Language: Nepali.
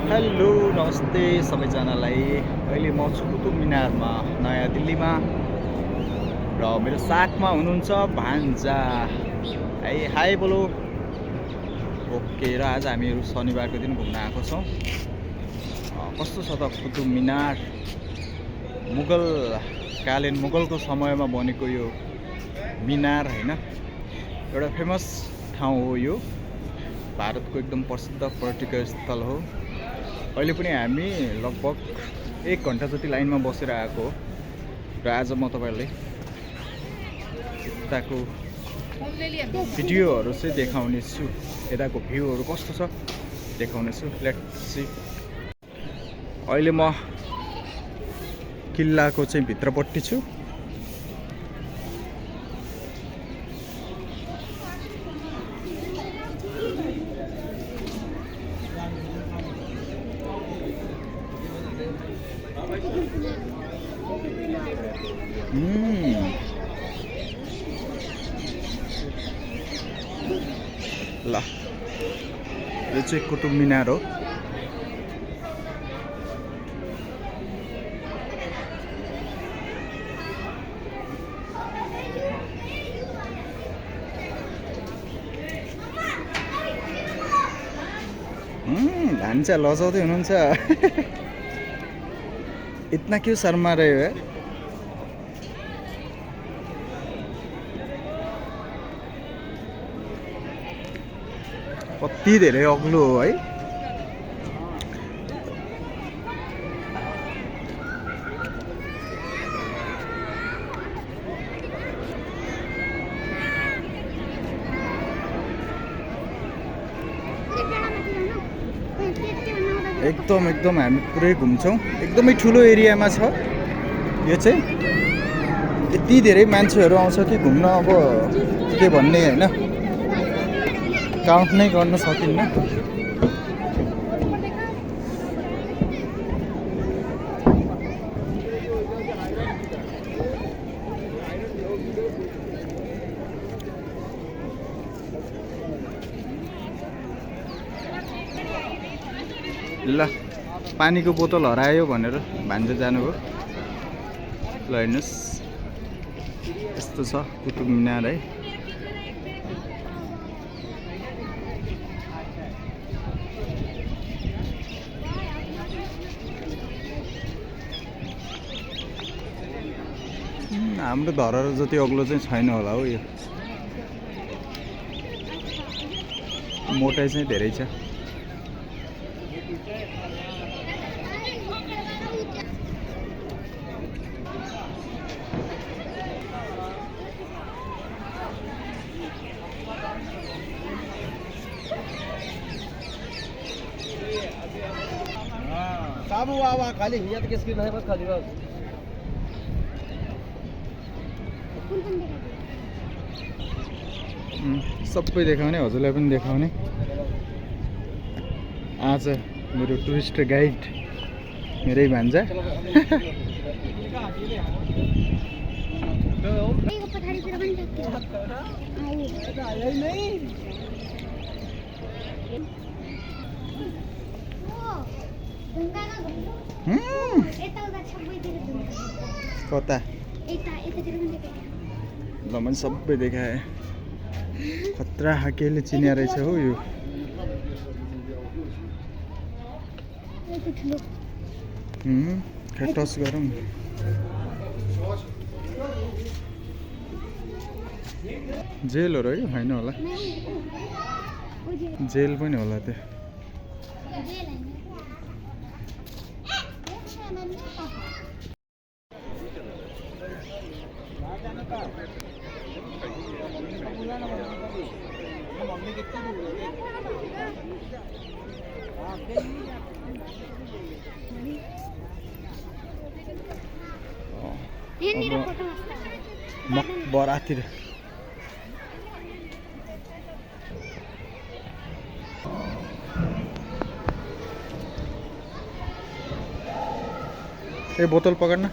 हेलो नमस्ते सबैजनालाई। अहिले म छु कुतुब मिनारमा नयाँ दिल्लीमा र मेरो साथमा हुनुहुन्छ भान्जा। हाई बोलो। ओके, र आज हामीहरू शनिबारको दिन घुम्न आएको छौँ। कस्तो छ त कुतुब मिनार? मुगलकालीन मुगलको समयमा बनेको यो मिनार होइन, एउटा फेमस ठाउँ हो। यो भारतको एकदम प्रसिद्ध पर्यटकीय स्थल हो। अहिले पनि हामी लगभग 1 घन्टा जति लाइनमा बसेर आएको हो र आज म तपाईँहरूलाई यताको भिडियोहरू चाहिँ देखाउने छु। यताको भ्यूहरू कस्तो छ देखाउने छु। Let's see. अहिले म किल्लाको चाहिँ भित्रपट्टि छु। ल, यो चाहिँ कुतुब मिनार हो। भान्जा लजाउँदै हुनुहुन्छ। इतना क्यों शर्मा रहे हो? कति धेरै अग्लो हो है। एकदम हामी पुरै घुम्छौँ। एकदमै ठुलो एरियामा छ यो चाहिँ। यति धेरै मान्छेहरू आउँछ कि घुम्न, अब के भन्ने होइन, काउन्ट नै गर्न सकिन्न। ल, पानीको बोतल हरायो भनेर भान्जा जानुभयो। ल हेर्नुहोस्, यस्तो छ कुतुब मिनार है। हाम्रो धरहरा जति अग्लो चाहिँ छैन होला हो। यो मोटाइ चाहिँ धेरै छ। साबु आवा खाली यहाँ त केसकी नहीं बस खाली बस। सबै देखाउने, हजुरलाई पनि देखाउने। आज मेरो टुरिस्ट गाइड मेरै भान्जा। कता? ल, मैले सबै देखाएँ। खतरा हाकेले चिन्या रहेछ हो यो। टस गरौँ। जेलहरू है, होइन होला, जेल पनि होला त्यो। मकबरातिर ए बोतल पकड्न।